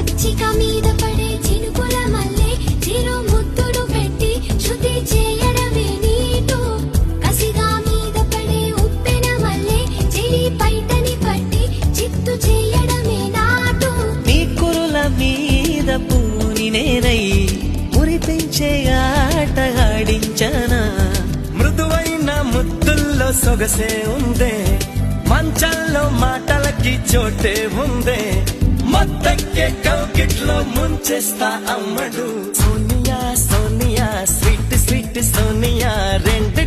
పచ్చిక మీద పడే చినుకుల మల్లె చిరు ముద్దులు పెట్టి శృతి చేయడమే నీటు కసిగా మీద పడే ఉప్పెన మల్లె చెలి పైటని పట్టి చిత్తు చేయడమే నాటు నీ కురుల మీద పూని నేనై మురిపించే ఆట ఆడించనా మృదువైన ముద్దుల్లో సొగసే ఉందే మంచంలో మాటలకి చోటే ఉందే మత్తెక్కే కౌకిట్లో ముంచేస్తా అమ్మడు సోనియా సోనియా స్వీట్ స్వీట్ సోనియా రెండు